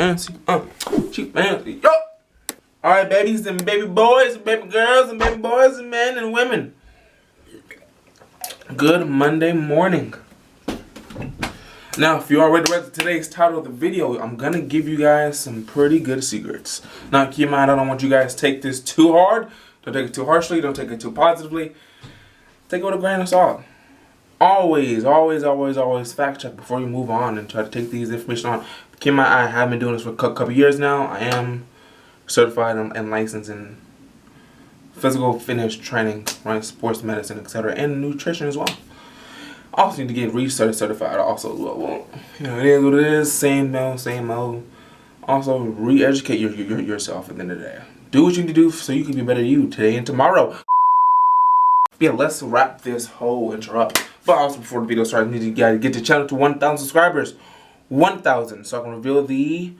fancy. She fancy. Yo! Alright, babies and baby boys and baby girls and baby boys and men and women. Good Monday morning. Now, if you already read today's title of the video, I'm going to give you guys some pretty good secrets. Now, keep in mind, I don't want you guys to take this too hard. Don't take it too harshly. Don't take it too positively. Take it with a grain of salt. Always fact check before you move on and try to take these information on. Keep in mind, I have been doing this for a couple of years now. I am certified and licensed in physical fitness training, right, sports medicine, etc., and nutrition as well. I also need to get research certified also as well. Well, you know, it is what it is. Same old. Also, re-educate yourself at the end of the day. Do what you need to do so you can be better you today and tomorrow. Yeah, let's wrap this whole intro up. But also, before the video starts, I need you guys to get the channel to 1,000 subscribers. 1,000. So I can reveal the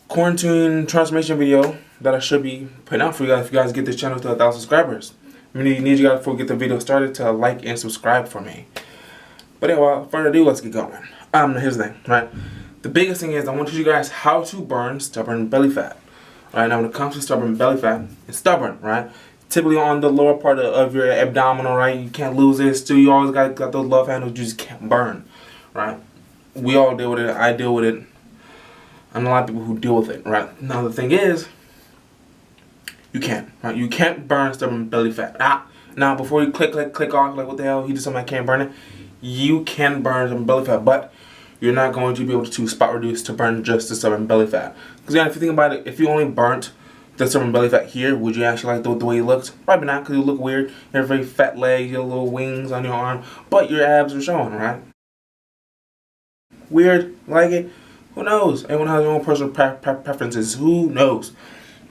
quarantine transformation video that I should be putting out for you guys if you guys get this channel to 1,000 subscribers. I need you guys, before we get the video started, to like and subscribe for me. But anyway, without further ado, let's get going. Here's the thing, right? The biggest thing is I want to teach you guys how to burn stubborn belly fat. Right now, when it comes to stubborn belly fat, it's stubborn, right? Typically on the lower part of your abdominal, right? You can't lose it. Still, you always got those love handles you just can't burn, right? We all deal with it. I deal with it. And a lot of people who deal with it, right? Now, the thing is, you can't, right? You can't burn stubborn belly fat. Now, before you click off, like, what the hell? He just told me I can't burn it. You can burn stubborn belly fat, but you're not going to be able to spot reduce to burn just the stubborn belly fat. Because if you think about it, if you only burnt the stubborn belly fat here, would you actually like the way you looked? Probably not, because you look weird. You have very fat legs, your little wings on your arm, but your abs are showing, right? Weird, like it? Who knows? Everyone has their own personal preferences. Who knows?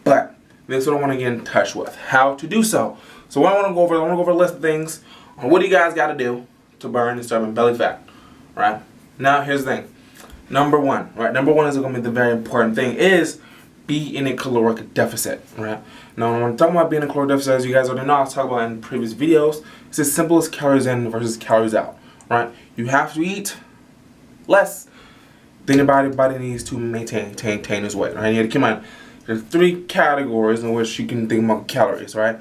But this is what I want to get in touch with. How to do so. So what I want to go over a list of things on what do you guys got to do to burn the stubborn belly fat, right? Now, here's the thing. Number one, right? Number one is going to be the very important thing is be in a caloric deficit, right? Now, when I'm talking about being in a caloric deficit, as you guys already know, I'll talk about in previous videos, it's as simple as calories in versus calories out, right? You have to eat less than your body needs to maintain its weight, right? You have to keep in mind, there's 3 categories in which you can think about calories, right?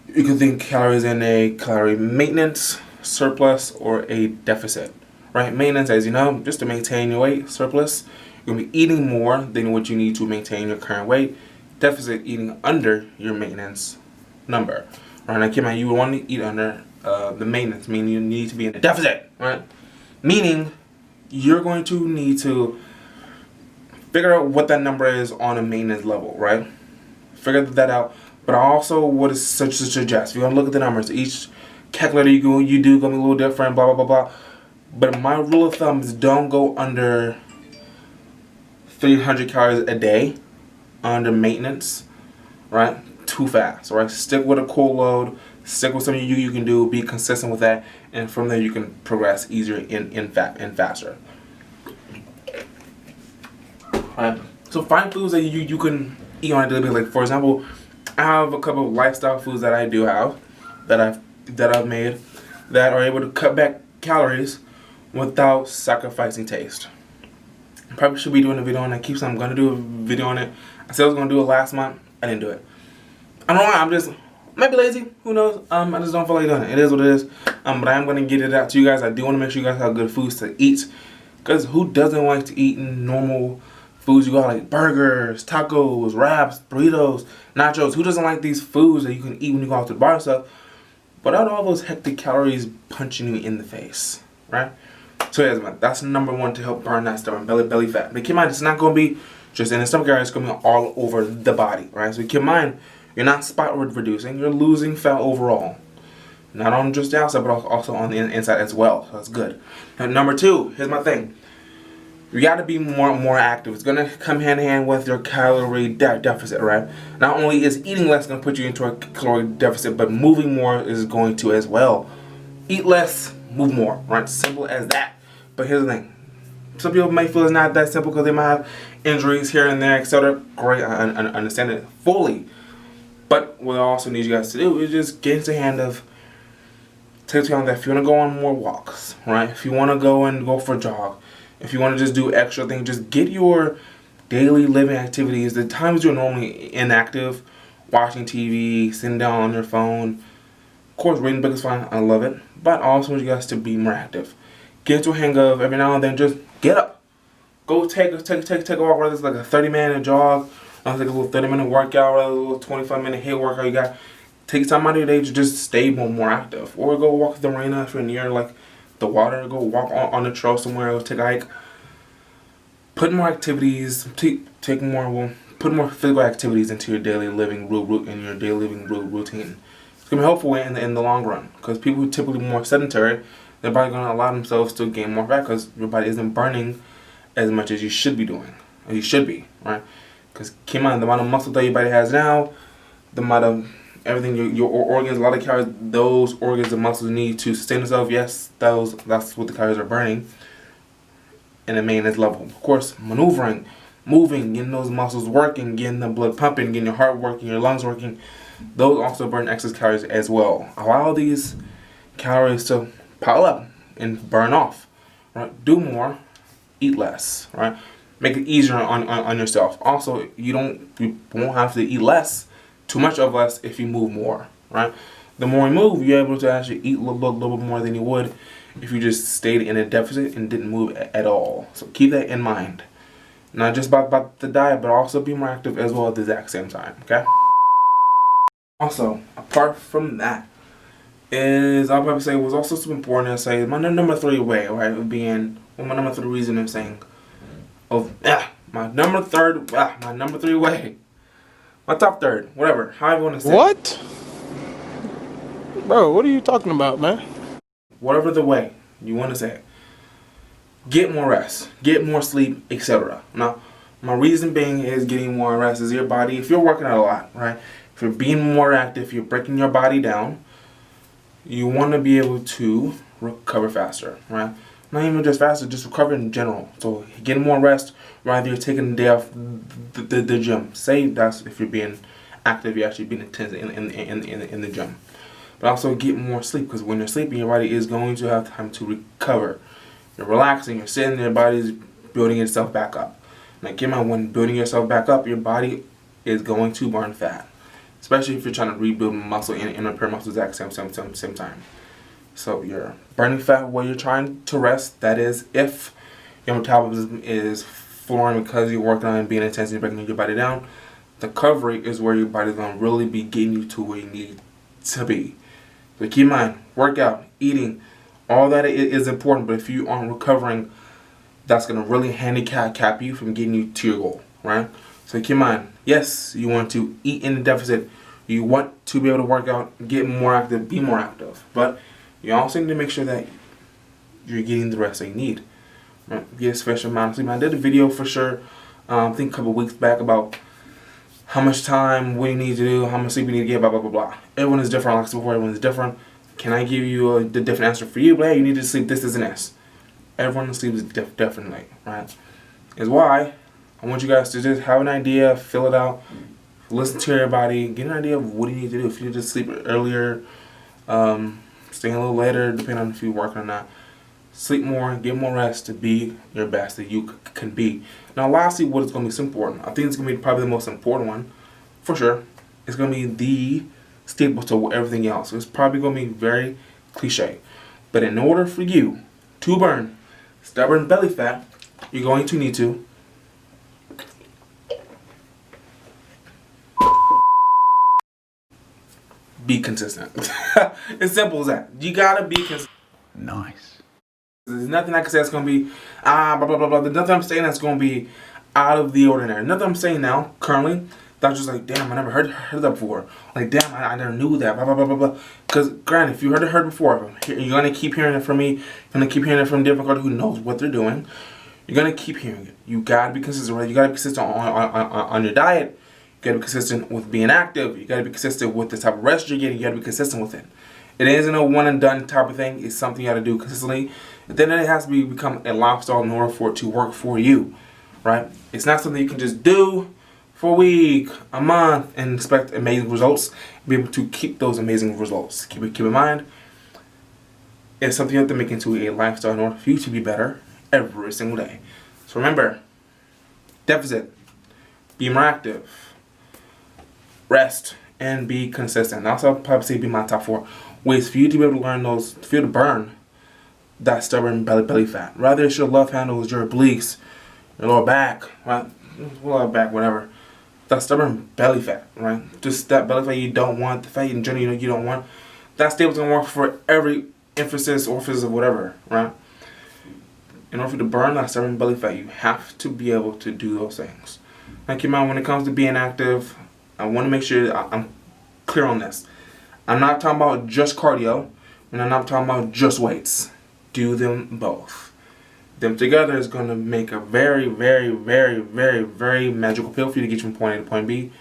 You can think calories in a calorie maintenance, surplus, or a deficit, right? Maintenance, as you know, just to maintain your weight. Surplus, you're going to be eating more than what you need to maintain your current weight. Deficit, eating under your maintenance number, right? Now, keep in mind, you want to eat under the maintenance, meaning you need to be in a deficit, right? Meaning, you're going to need to figure out what that number is on a maintenance level, right? Figure that out. But also, what is such to suggest? You're going to look at the numbers. Each calculator you do going to be a little different, blah, blah, blah, blah. But my rule of thumb is don't go under 300 calories a day under maintenance, right? Too fast, right? Stick with a cool load. Stick with something you can do. Be consistent with that. And from there, you can progress easier and faster. Right. So find foods that you can eat on a daily basis. Like, for example, I have a couple of lifestyle foods that I do have that I've made that are able to cut back calories without sacrificing taste. I probably should be doing a video on that. I'm going to do a video on it. I said I was going to do it last month. I didn't do it. I don't know why. I'm just might be lazy. Who knows? I just don't feel like doing it. It is what it is. But I am going to get it out to you guys. I do want to make sure you guys have good foods to eat. Because who doesn't like to eat normal foods? You got like burgers, tacos, wraps, burritos, nachos. Who doesn't like these foods that you can eat when you go out to the bar and stuff? Without all those hectic calories punching you in the face, right? So yeah, that's number one to help burn that stubborn belly fat. But keep in mind, it's not going to be just in the stomach area. It's going to be all over the body, right? So keep in mind, you're not spot reducing. You're losing fat overall. Not on just the outside, but also on the inside as well. So that's good. Now, number two, here's my thing. You got to be more active. It's going to come hand in hand with your calorie deficit, right? Not only is eating less going to put you into a caloric deficit, but moving more is going to as well. Eat less, move more, right? Simple as that. But here's the thing. Some people may feel it's not that simple because they might have injuries here and there, etc. Great, I understand it fully. But what I also need you guys to do is just get into the hand of, take into account that if you want to go on more walks, right? If you want to go for a jog, if you want to just do extra things, just get your daily living activities, the times you're normally inactive, watching TV, sitting down on your phone. Of course, reading books is fine. I love it. But I also want you guys to be more active. Get into a hang of every now and then. Just get up. Go take a walk, whether it's like a 30-minute jog, or like a little 30-minute workout, or a little 25-minute HIIT workout you got. Take time out of your day to just stay more active. Or go walk at the marina if you're near like the water. Go walk on the trail somewhere. Go take a hike. Put more activities. Put more physical activities into your daily living routine. It's gonna be helpful in the long run, because people who typically more sedentary, they're probably gonna allow themselves to gain more fat because your body isn't burning as much as you should be doing, or you should be, right? Because keep in mind, the amount of muscle that your body has now, the amount of everything, your organs, a lot of calories, those organs and muscles need to sustain themselves. Yes, that's what the calories are burning in a maintenance level. Of course, maneuvering, moving, getting those muscles working, getting the blood pumping, getting your heart working, your lungs working, those also burn excess calories as well. Allow these calories to pile up and burn off, right? Do more, eat less, right? Make it easier on yourself. Also, you won't have to eat less, too much of less, if you move more, right? The more you move, you're able to actually eat a little bit more than you would if you just stayed in a deficit and didn't move at all. So keep that in mind. Not just about the diet, but also be more active as well at the exact same time, okay? Also, apart from that, I'll probably say was also super important to say my number 3 way, right? Of being, well, my number 3 reason of saying, my number 3 way. My top third, whatever, however you want to say. What? Bro, what are you talking about, man? Whatever the way you want to say it. Get more rest, get more sleep, etc. Now, my reason being is getting more rest is your body, if you're working out a lot, right? If you're being more active, you're breaking your body down, you want to be able to recover faster, right? Not even just faster, just recover in general. So getting more rest, rather you're taking a day off the gym. Say that's if you're being active, you're actually being intense in the gym. But also get more sleep, because when you're sleeping, your body is going to have time to recover. You're relaxing, you're sitting there, your body's building itself back up. Now keep in mind, when building yourself back up, your body is going to burn fat. Especially if you're trying to rebuild muscle and repair muscles at the same time. So you're burning fat while you're trying to rest. That is, if your metabolism is flooring because you're working on being intense and breaking your body down. The recovery is where your body's going to really be getting you to where you need to be. So keep in mind, workout, eating, all that is important. But if you aren't recovering, that's going to really handicap you from getting you to your goal, right? So keep in mind, yes, you want to eat in a deficit. You want to be able to work out, get more active, be more active. But you also need to make sure that you're getting the rest that you need. Right? Get a sufficient amount of sleep. I did a video for sure, I think a couple weeks back, about how much time, what you need to do, how much sleep you need to get, blah, blah, blah, blah. Everyone is different. Like I said before, everyone is different. Can I give you the different answer for you? But hey, you need to sleep this, and this. Everyone sleeps differently, right? Is why I want you guys to just have an idea, fill it out, listen to everybody, get an idea of what you need to do. If you need to sleep earlier, stay a little later, depending on if you're working or not. Sleep more, get more rest to be your best that you can be. Now, lastly, what is going to be so important? I think it's going to be probably the most important one, for sure. It's going to be the staple to everything else. It's probably going to be very cliche. But in order for you to burn stubborn belly fat, you're going to need to be consistent. It's simple as that. You gotta be consistent. Nice. There's nothing I can say that's gonna be blah blah blah blah. There's nothing I'm saying that's gonna be out of the ordinary. Nothing I'm saying now, currently, that's just like, damn, I never heard that before. Like, damn, I never knew that. Blah blah blah blah blah. Because granted, if you heard it before, you're gonna keep hearing it from me. You're gonna keep hearing it from different people who knows what they're doing. You're gonna keep hearing it. You gotta be consistent, right? You gotta be consistent on your diet. You gotta be consistent with being active. You gotta be consistent with the type of rest you're getting. You gotta be consistent with it. It isn't a one and done type of thing. It's something you gotta do consistently. But then it has to become a lifestyle in order for it to work for you, right? It's not something you can just do for a week, a month, and expect amazing results. Be able to keep those amazing results. Keep in mind, it's something you have to make into a lifestyle in order for you to be better every single day. So remember, deficit, be more active, rest, and be consistent. That's what I'll probably say be my top 4 ways for you to be able to learn those, for you to burn that stubborn belly fat. Rather it's your love handles, your obliques, your lower back, right? Lower back, whatever. That stubborn belly fat, right? Just that belly fat you don't want, the fat in general you don't want. That stable's gonna work for every emphasis, orifice, of whatever, right? In order for you to burn that stubborn belly fat, you have to be able to do those things. Now keep in mind, when it comes to being active, I want to make sure I'm clear on this. I'm not talking about just cardio, and I'm not talking about just weights. Do them both. Them together is going to make a very, very, very, very, very magical pill for you to get you from point A to point B,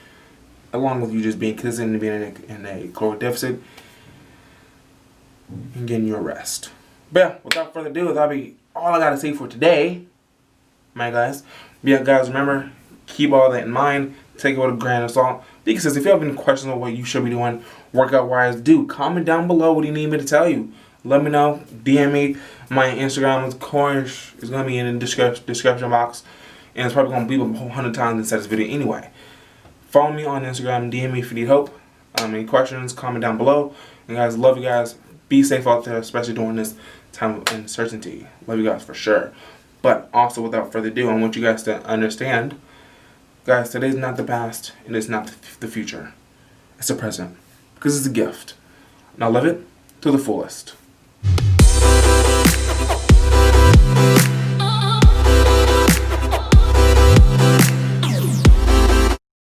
along with you just being consistent and being in a caloric deficit and getting your rest. But yeah, without further ado, that'll be all I got to say for today, my guys. But yeah, guys, remember, keep all that in mind. Take it with a grain of salt. Because if you have any questions on what you should be doing workout-wise, do comment down below what you need me to tell you. Let me know. DM me. My Instagram, of course, is going to be in the description box. And it's probably going to be up a whole 100 times inside this video anyway. Follow me on Instagram. DM me if you need help. Any questions, comment down below. And guys, love you guys. Be safe out there, especially during this time of uncertainty. Love you guys for sure. But also, without further ado, I want you guys to understand, guys, today's not the past, and it's not the future. It's the present. Because it's a gift. And I love it to the fullest.